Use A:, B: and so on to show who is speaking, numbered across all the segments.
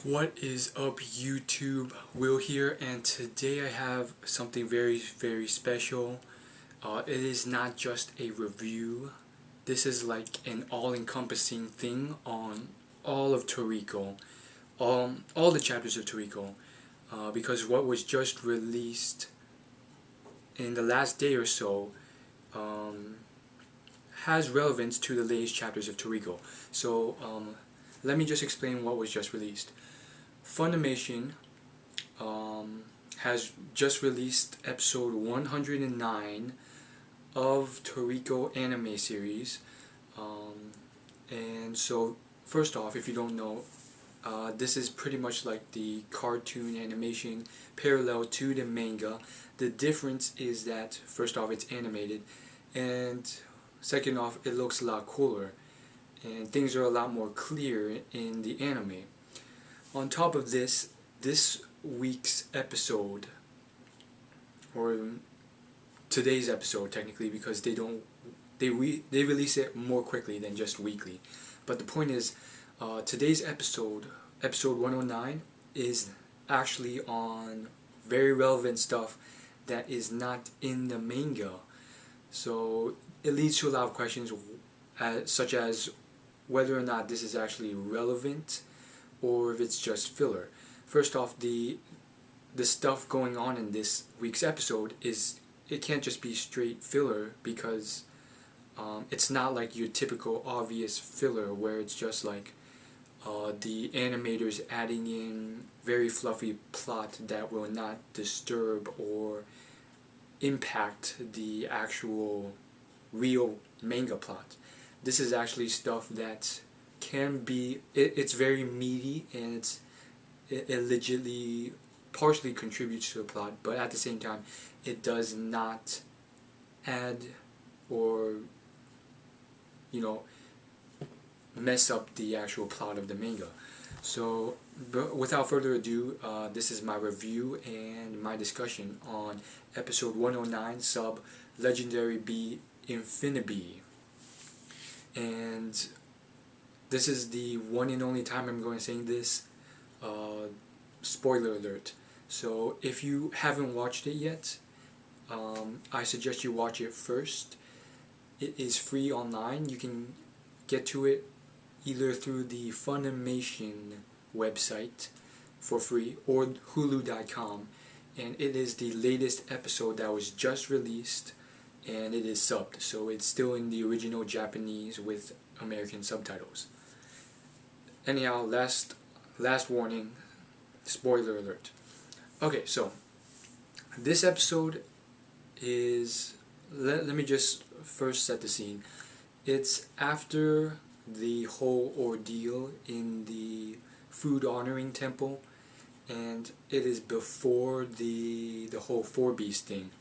A: What is up, YouTube? Will here, and today I have something very special. It is not just a review. This is like an all-encompassing thing on all of Toriko, all the chapters of Toriko, because what was just released in the last day or so has relevance to the latest chapters of Toriko. So let me just explain what was just released. Funimation has just released episode 109 of Toriko anime series, and so first off, if you don't know, this is pretty much like the cartoon animation parallel to the manga. The difference is that first off, it's animated, and second off, it looks a lot cooler and things are a lot more clear in the anime. On top of this, this week's episode, or today's episode technically, because they release it more quickly than just weekly. But the point is, today's episode 109, is actually on very relevant stuff that is not in the manga. So it leads to a lot of questions, such as whether or not this is actually relevant or if it's just filler. First off, the stuff going on in this week's episode it can't just be straight filler, because it's not like your typical obvious filler where it's just like the animators adding in very fluffy plot that will not disturb or impact the actual real manga plot. This is actually stuff that can be, it's very meaty, and it legitly partially contributes to the plot, but at the same time it does not add or mess up the actual plot of the manga. So without further ado, this is my review and my discussion on episode 109, sub Legendary Bee INFINIBEE. And this is the one and only time I'm going to say this. Spoiler alert. So if you haven't watched it yet, I suggest you watch it first. It is free online. You can get to it either through the Funimation website for free or Hulu.com, and it is the latest episode that was just released, and it is subbed, so it's still in the original Japanese with American subtitles. Anyhow, last warning, spoiler alert. Okay, so this episode is, let me just first set the scene. It's after the whole ordeal in the food honoring temple, and it is before the whole four beast thing.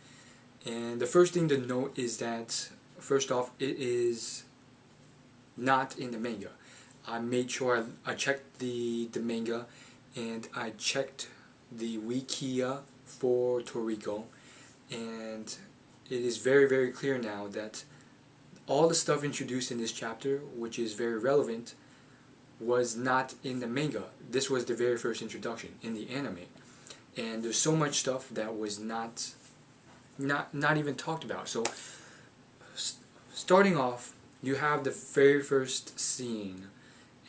A: And the first thing to note is that, first off, it is not in the manga. I made sure I checked the manga, and I checked the Wikia for Toriko, and it is very clear now that all the stuff introduced in this chapter, which is very relevant, was not in the manga. This was the very first introduction in the anime, and there's so much stuff that was not even talked about. So starting off, you have the very first scene,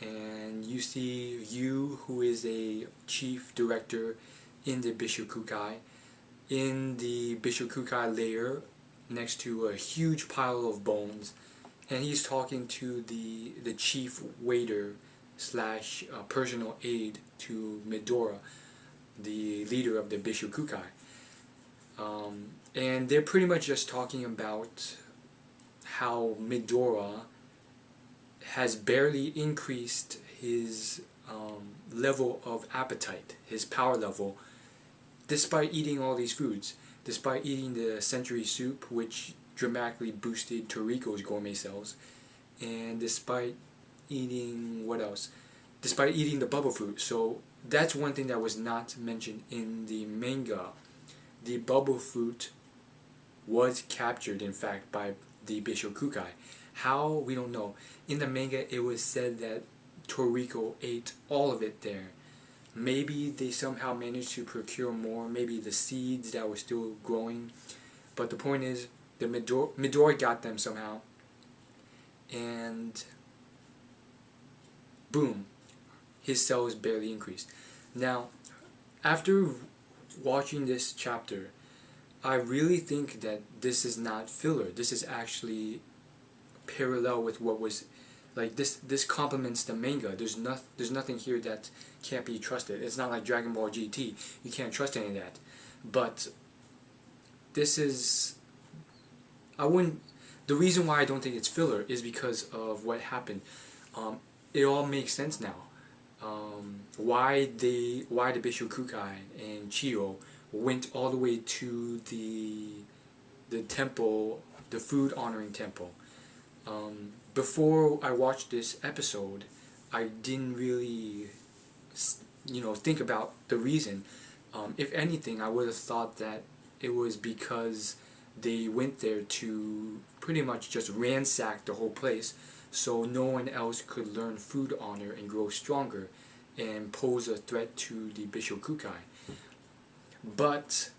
A: and you see Yu, who is a chief director in the Bishokukai, in the Bishokukai lair next to a huge pile of bones, and he's talking to the chief waiter slash personal aide to Midora, the leader of the Bishokukai. And they're pretty much just talking about how Midora has barely increased his level of appetite, his power level, despite eating all these foods, despite eating the century soup, which dramatically boosted Toriko's gourmet cells, and despite eating, what else? Despite eating the bubble fruit. So that's one thing that was not mentioned in the manga. The bubble fruit was captured, in fact, by the Bishokukai. How? We don't know. In the manga, it was said that Toriko ate all of it there. maybe they somehow managed to procure more, maybe the seeds that were still growing, but the point is the Midori got them somehow, and boom, his cells barely increased. Now, after watching this chapter, I really think that this is not filler. This is actually parallel with what was, like, this complements the manga. There's nothing here that can't be trusted. It's not like Dragon Ball GT. You can't trust any of that. But this is, I wouldn't, the reason why I don't think it's filler is because of what happened. It all makes sense now. Why the Bishokukai and Chiyo went all the way to the temple, the food honoring temple. Before I watched this episode, I didn't really, think about the reason. If anything, I would have thought that it was because they went there to pretty much just ransack the whole place, so no one else could learn food honor and grow stronger and pose a threat to the Bishokukai. But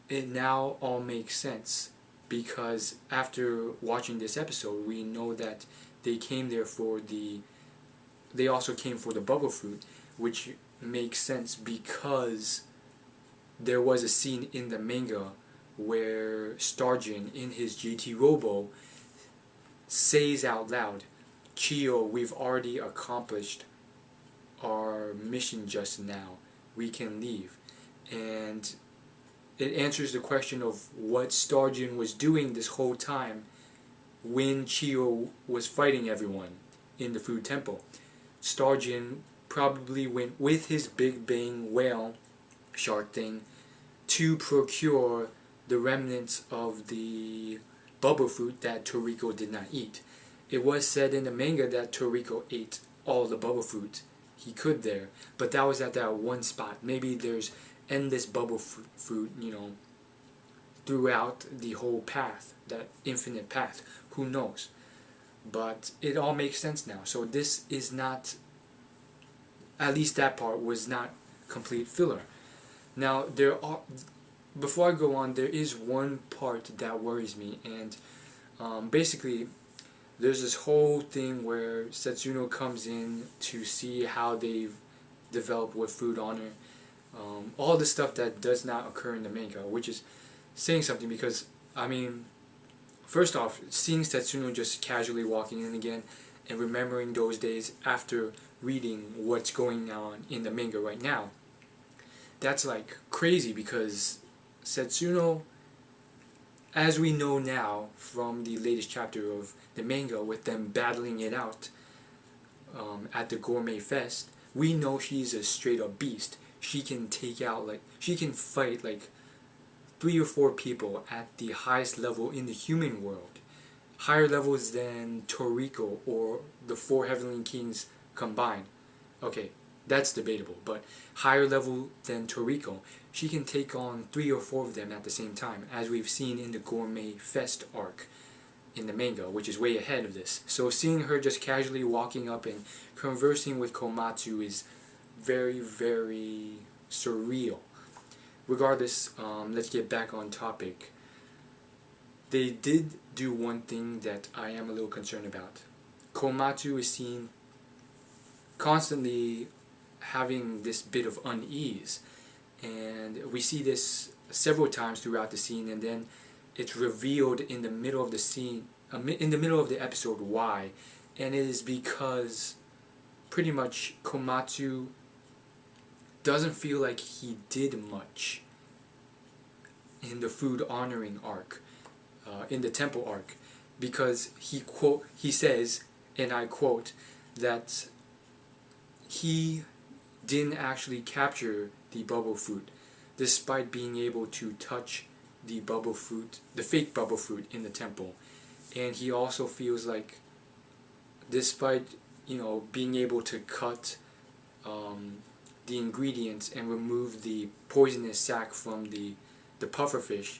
A: it now all makes sense, because after watching this episode, we know that they came there they also came for the bubble fruit, which makes sense because there was a scene in the manga where Starjin, in his GT Robo, says out loud, "Chiyo, we've already accomplished our mission just now. We can leave." And it answers the question of what Starjin was doing this whole time when Chiyo was fighting everyone in the food temple. Starjin probably went with his big bang whale shark thing to procure the remnants of the bubble fruit that Toriko did not eat. It was said in the manga that Toriko ate all the bubble fruit he could there, but that was at that one spot. Maybe there's endless bubble fruit, throughout the whole path, that infinite path. Who knows? But it all makes sense now. So this is not, at least that part was not complete filler. Now before I go on, there is one part that worries me, and basically there's this whole thing where Setsuno comes in to see how they've developed with food honor. All the stuff that does not occur in the manga, which is saying something, because, first off, seeing Setsuno just casually walking in again and remembering those days after reading what's going on in the manga right now, that's like crazy, because Setsuno, as we know now from the latest chapter of the manga with them battling it out at the Gourmet Fest, we know she's a straight up beast. She can she can fight like 3 or 4 people at the highest level in the human world. Higher levels than Toriko or the 4 Heavenly Kings combined. Okay, that's debatable, but higher level than Toriko. She can take on 3 or 4 of them at the same time, as we've seen in the Gourmet Fest arc in the manga, which is way ahead of this. So seeing her just casually walking up and conversing with Komatsu is very, very surreal. Regardless, let's get back on topic. They did do one thing that I am a little concerned about. Komatsu is seen constantly having this bit of unease, and we see this several times throughout the scene, and then it's revealed in the middle of the scene, in the middle of the episode, why. And it is because pretty much Komatsu doesn't feel like he did much in the food honoring arc, in the temple arc, because he says, and I quote, that he didn't actually capture the bubble fruit, despite being able to touch the bubble fruit, the fake bubble fruit in the temple. And he also feels like, despite being able to cut the ingredients and remove the poisonous sac from the pufferfish,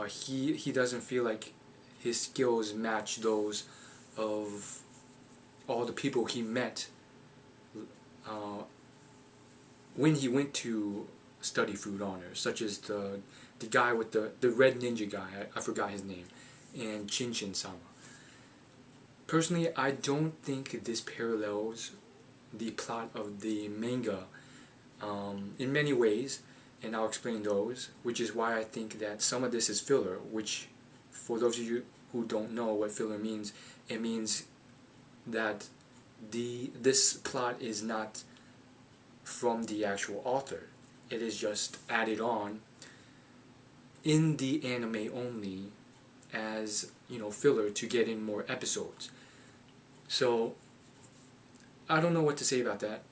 A: he doesn't feel like his skills match those of all the people he met when he went to study food honors, such as the guy with the red ninja guy, I forgot his name, and Chinchin-sama. Personally, I don't think this parallels the plot of the manga in many ways, and I'll explain those, which is why I think that some of this is filler, which, for those of you who don't know what filler means, it means that this plot is not from the actual author. It is just added on in the anime only as, filler to get in more episodes. So I don't know what to say about that.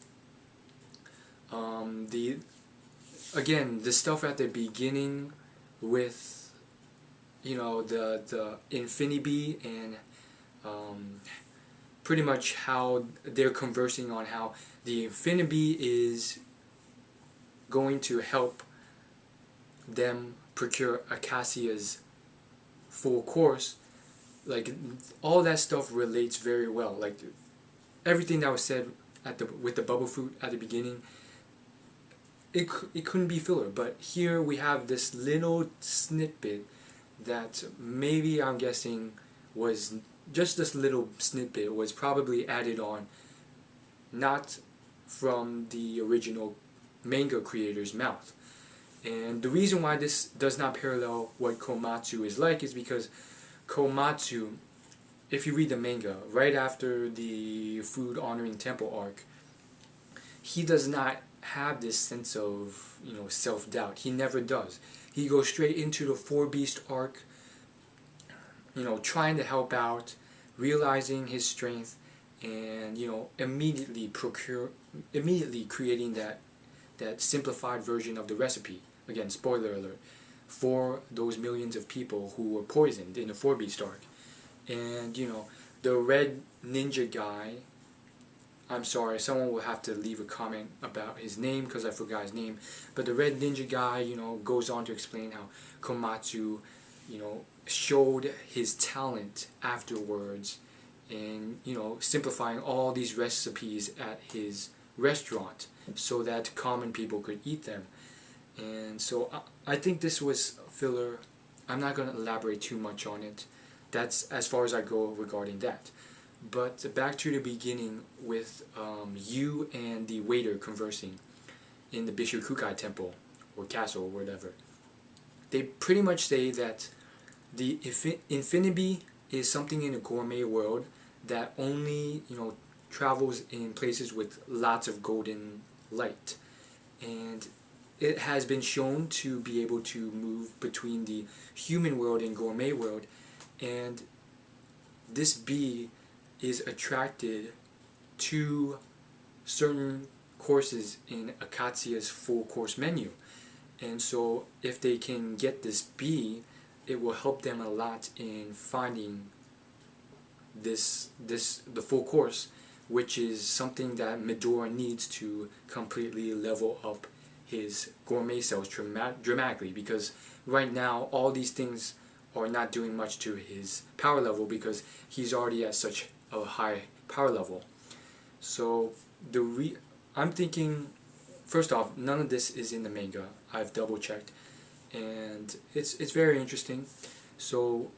A: The stuff at the beginning with the INFINIBEE and pretty much how they're conversing on how the INFINIBEE is going to help them procure Acacia's full course. Like, all that stuff relates very well. Like, everything that was said with the bubble fruit at the beginning, it couldn't be filler. But here we have this little snippet that maybe, I'm guessing, was just this little snippet was probably added on, not from the original manga creator's mouth. And the reason why this does not parallel what Komatsu is like is because Komatsu, if you read the manga, right after the food honoring temple arc, he does not have this sense of, self-doubt. He never does. He goes straight into the Four Beast arc, trying to help out, realizing his strength, and, immediately creating that simplified version of the recipe. Again, spoiler alert, for those millions of people who were poisoned in the Four Beast arc. And, the red ninja guy, I'm sorry, someone will have to leave a comment about his name because I forgot his name, but the red ninja guy, goes on to explain how Komatsu, showed his talent afterwards in, simplifying all these recipes at his restaurant so that common people could eat them. And so I think this was filler. I'm not going to elaborate too much on it. That's as far as I go regarding that. But back to the beginning with you and the waiter conversing in the Bishokukai temple or castle or whatever. They pretty much say that the INFINIBEE is something in a gourmet world that only, travels in places with lots of golden light. And it has been shown to be able to move between the human world and gourmet world. And this bee is attracted to certain courses in Acacia's full course menu. And so if they can get this bee, it will help them a lot in finding the full course, which is something that Midora needs to completely level up his gourmet cells dramatically, because right now all these things are not doing much to his power level because he's already at such a high power level. So I'm thinking, first off, none of this is in the manga. I've double checked, and it's very interesting. So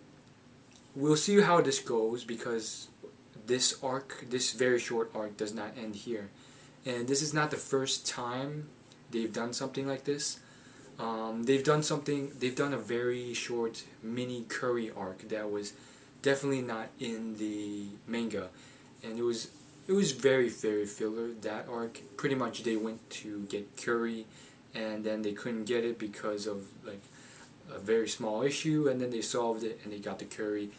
A: we'll see how this goes, because this very short arc does not end here, and this is not the first time they've done something like this. They've done a very short mini curry arc that was definitely not in the manga, and it was very, very filler, that arc. Pretty much they went to get curry, and then they couldn't get it because of like a very small issue, and then they solved it and they got the curry.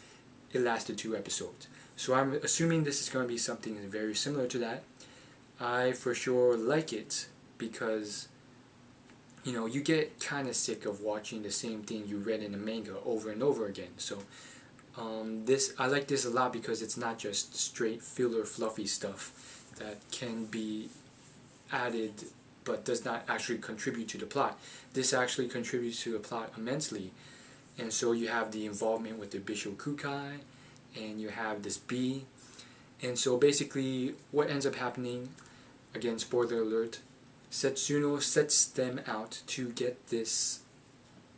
A: It lasted 2 episodes. So I'm assuming this is going to be something very similar to that. I for sure like it because, you get kind of sick of watching the same thing you read in the manga over and over again. So I like this a lot because it's not just straight filler fluffy stuff that can be added but does not actually contribute to the plot. This actually contributes to the plot immensely. And so you have the involvement with the Bishokukai, and you have this bee. And so basically what ends up happening, again spoiler alert, Setsuno sets them out to get this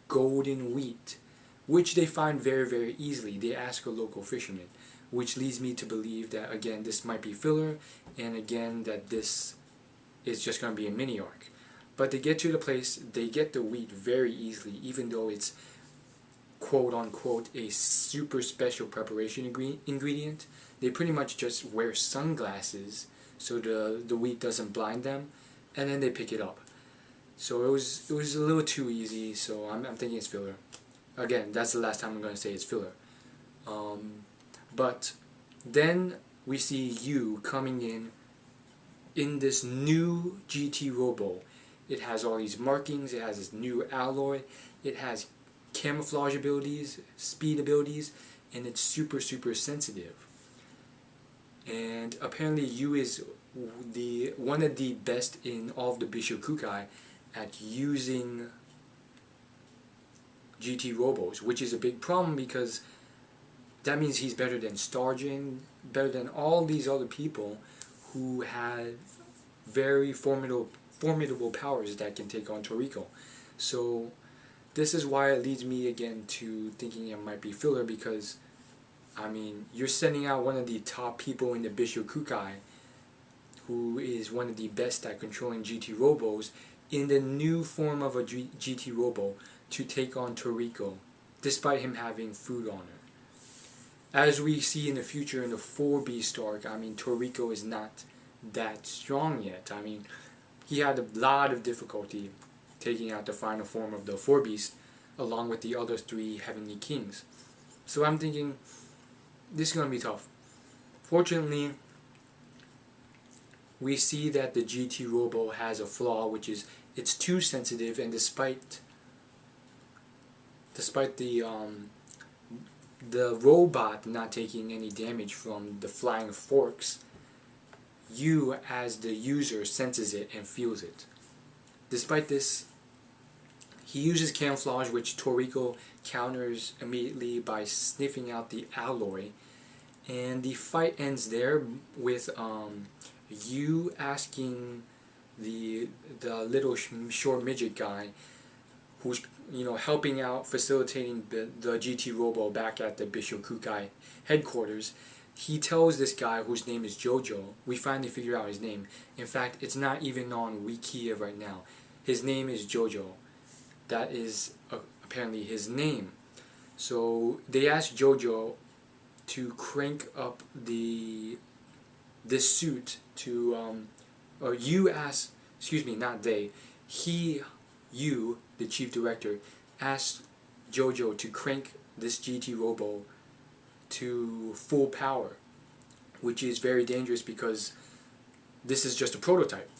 A: golden wheat, which they find very, very easily. They ask a local fisherman, which leads me to believe that, again, this might be filler, and again, that this is just going to be a mini arc. But they get to the place, they get the wheat very easily, even though it's quote-unquote a super special preparation ingredient. They pretty much just wear sunglasses so the wheat doesn't blind them, and then they pick it up. So it was a little too easy, so I'm thinking it's filler. Again, that's the last time I'm going to say it's filler. But then we see you coming in this new GT Robo. It has all these markings, it has this new alloy, it has camouflage abilities, speed abilities, and it's super, super sensitive. And apparently you is one of the best in all of the Bishokukai at using GT Robos, which is a big problem because that means he's better than Starjin, better than all these other people who have very formidable powers that can take on Toriko. So this is why it leads me again to thinking it might be filler, because I mean, you're sending out one of the top people in the Bishokukai, who is one of the best at controlling GT Robos, in the new form of a GT Robo to take on Toriko, despite him having food on her. As we see in the future in the 4-Beast arc, I mean, Toriko is not that strong yet. I mean, he had a lot of difficulty taking out the final form of the 4-Beast, along with the other 3 Heavenly Kings. So I'm thinking, this is going to be tough. Fortunately, we see that the GT Robo has a flaw, which is it's too sensitive, and despite the robot not taking any damage from the flying forks, you as the user senses it and feels it. Despite this, he uses camouflage, which Toriko counters immediately by sniffing out the alloy, and the fight ends there with you asking the little short midget guy, who's helping out, facilitating the GT Robo back at the Bishokukai headquarters. He tells this guy, whose name is Jojo, we finally figure out his name. In fact, it's not even on Wikia right now. His name is Jojo. That is apparently his name. So they ask Jojo to crank up this suit to or you ask, excuse me, not they, you, the chief director, asked Jojo to crank this GT Robo to full power, which is very dangerous because this is just a prototype,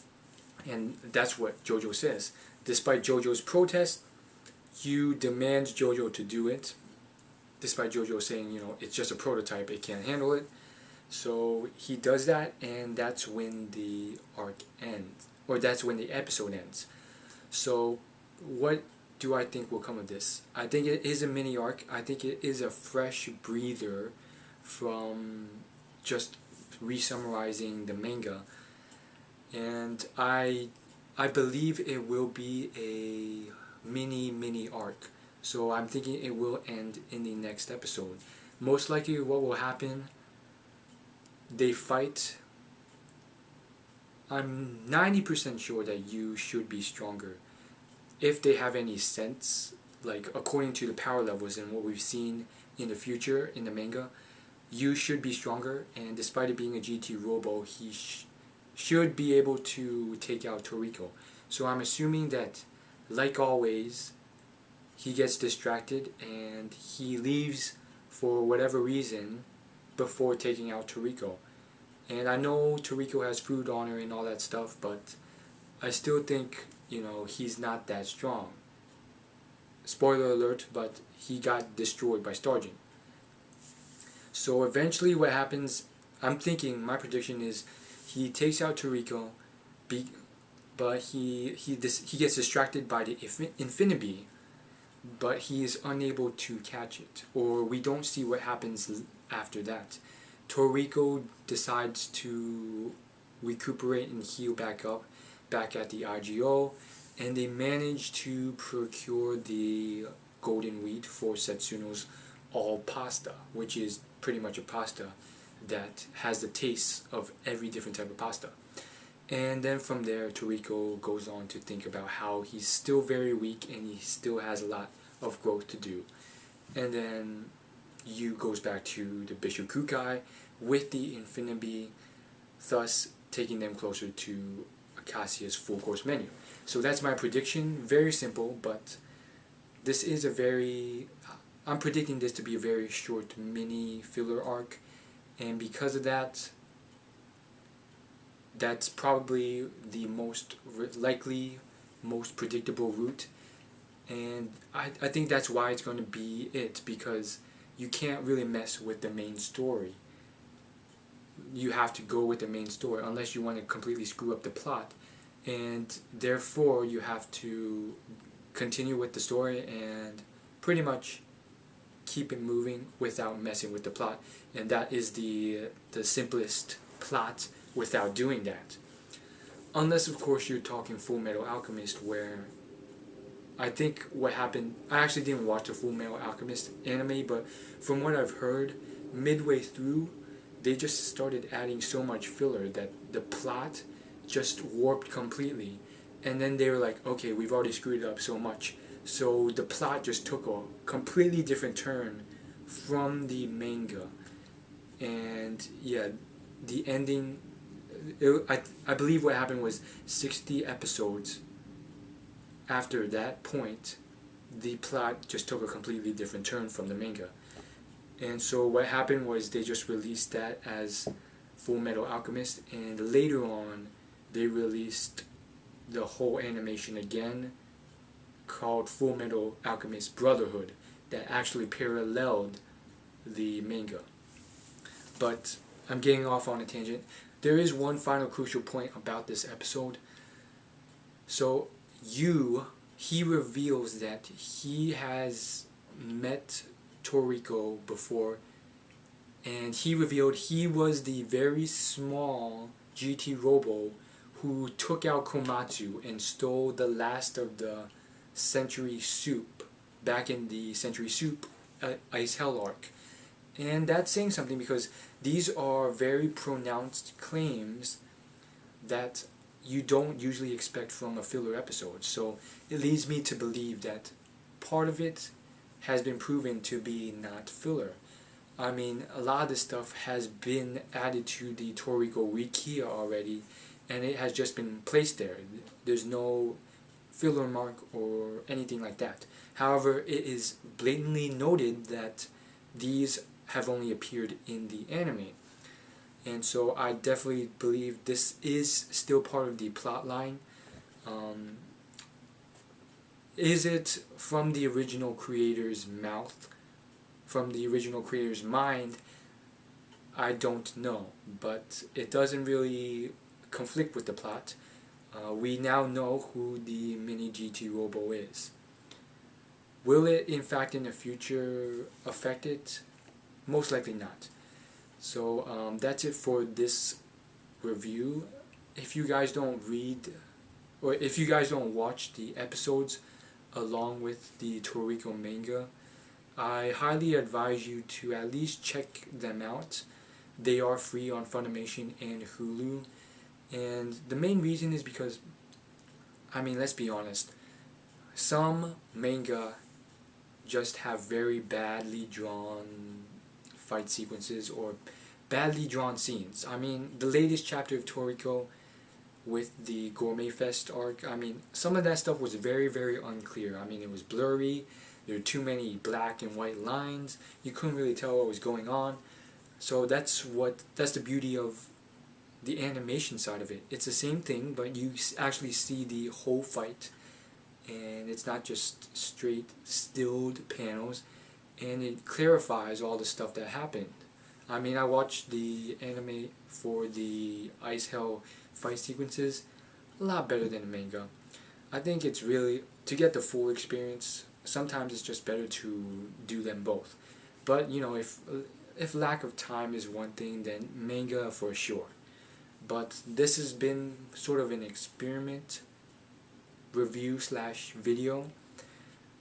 A: and that's what Jojo says. Despite Jojo's protest, you demands Jojo to do it, despite Jojo saying, it's just a prototype, it can't handle it. So he does that, and that's when the arc ends, or that's when the episode ends. So what do I think will come of this? I think it is a mini arc. I think it is a fresh breather from just re-summarizing the manga, and I believe it will be a mini arc. So I'm thinking it will end in the next episode. Most likely what will happen, they fight. I'm 90% sure that you should be stronger. If they have any sense, like according to the power levels and what we've seen in the future in the manga, you should be stronger, and despite it being a GT Robo, he should be able to take out Toriko. So I'm assuming that, like always, he gets distracted and he leaves for whatever reason before taking out Toriko. And I know Toriko has food on her and all that stuff, but I still think, he's not that strong. Spoiler alert, but he got destroyed by Starjin. So eventually what happens, I'm thinking, my prediction is, he takes out Toriko, but he gets distracted by the INFINIBEE, but he is unable to catch it, or we don't see what happens after that. Toriko decides to recuperate and heal back up, back at the IGO, and they manage to procure the golden wheat for Setsuno's all pasta, which is pretty much a pasta that has the taste of every different type of pasta. And then from there, Toriko goes on to think about how he's still very weak and he still has a lot of growth to do. And then Yu goes back to the Bishop Kukai with the INFINIBEE, thus taking them closer to Acacia's full course menu. So that's my prediction. Very simple, but this is a very... I'm predicting this to be a very short mini filler arc, and because of that, that's probably the most likely, most predictable route, and I think that's why it's going to be it, because you can't really mess with the main story. You have to go with the main story unless you want to completely screw up the plot, and therefore you have to continue with the story and pretty much keep it moving without messing with the plot, and that is the simplest plot without doing that. Unless of course you're talking Full Metal Alchemist, where I think what happened, I actually didn't watch the Full Metal Alchemist anime, but from what I've heard, midway through they just started adding so much filler that the plot just warped completely, and then they were like, okay, we've already screwed it up so much, so the plot just took a completely different turn from the manga. And yeah, the ending, I believe what happened was 60 episodes after that point, the plot just took a completely different turn from the manga. And so what happened was they just released that as Full Metal Alchemist, and later on they released the whole animation again called Full Metal Alchemist Brotherhood that actually paralleled the manga. But I'm getting off on a tangent. There is one final crucial point about this episode. So he reveals that he has met Toriko before, and he revealed he was the very small GT Robo who took out Komatsu and stole the last of the Century Soup back in the Century Soup Ice Hell arc. And that's saying something, because these are very pronounced claims that you don't usually expect from a filler episode. So it leads me to believe that part of it has been proven to be not filler. I mean, a lot of this stuff has been added to the Toriko Wikia already, and it has just been placed there. There's no filler mark or anything like that. However, it is blatantly noted that these have only appeared in the anime. And so I definitely believe this is still part of the plot line. Is it from the original creator's mouth, from the original creator's mind? I don't know, but it doesn't really conflict with the plot. We now know who the mini GT Robo is. Will it in fact in the future affect it? Most likely not. So that's it for this review. If you guys don't read, or if you guys don't watch the episodes along with the Toriko manga, I highly advise you to at least check them out. They are free on Funimation and Hulu. And the main reason is because, I mean, let's be honest, some manga just have very badly drawn fight sequences or badly drawn scenes. I mean, the latest chapter of Toriko with the Gourmet Fest arc, I mean, some of that stuff was very, very unclear. I mean, it was blurry, there were too many black and white lines, you couldn't really tell what was going on. So that's the beauty of the animation side of it. It's the same thing, but you actually see the whole fight, and it's not just straight stilled panels, and it clarifies all the stuff that happened. I mean, I watched the anime for the Ice Hell fight sequences, a lot better than the manga. I think it's really, to get the full experience, sometimes it's just better to do them both. But, you know, if lack of time is one thing, then manga for sure. but this has been sort of an experiment review slash video.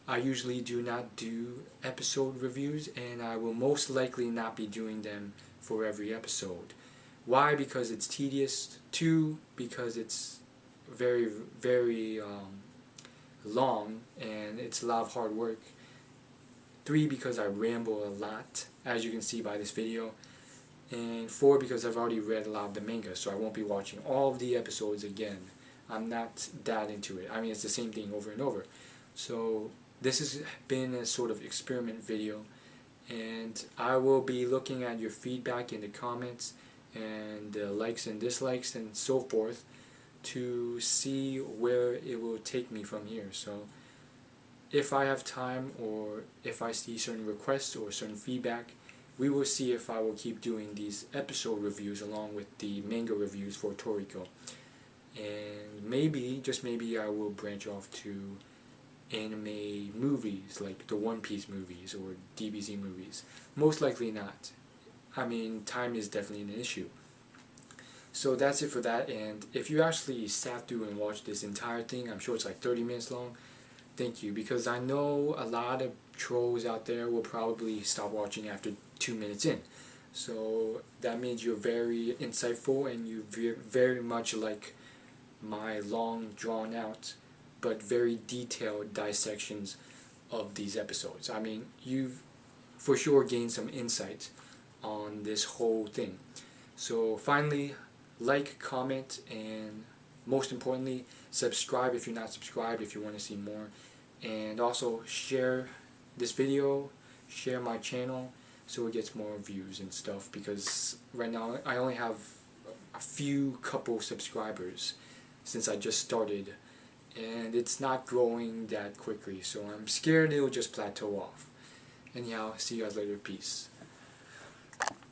A: I usually do not do episode reviews, and I will most likely not be doing them for every episode. Why? Because it's tedious. 2, because it's very, very long and it's a lot of hard work. 3, because I ramble a lot, as you can see by this video. And 4, because I've already read a lot of the manga, so I won't be watching all of the episodes again. I'm not that into it. I mean, it's the same thing over and over. So this has been a sort of experiment video, and I will be looking at your feedback in the comments and likes and dislikes and so forth to see where it will take me from here. So if I have time, or if I see certain requests or certain feedback, we will see if I will keep doing these episode reviews along with the manga reviews for Toriko. And maybe, just maybe, I will branch off to anime movies like the One Piece movies or DBZ movies. Most likely not. I mean, time is definitely an issue. So that's it for that, and if you actually sat through and watched this entire thing, I'm sure it's like 30 minutes long, thank you, because I know a lot of trolls out there will probably stop watching after 2 minutes in. So that means you're very insightful and you very much like my long, drawn out, but very detailed dissections of these episodes. I mean, you've for sure gained some insight on this whole thing. So finally, like, comment, and most importantly, subscribe if you're not subscribed, if you want to see more. And also share this video, share my channel, so it gets more views and stuff, because right now I only have a few couple subscribers since I just started, and it's not growing that quickly, so I'm scared it'll just plateau off. Anyhow, see you guys later. Peace.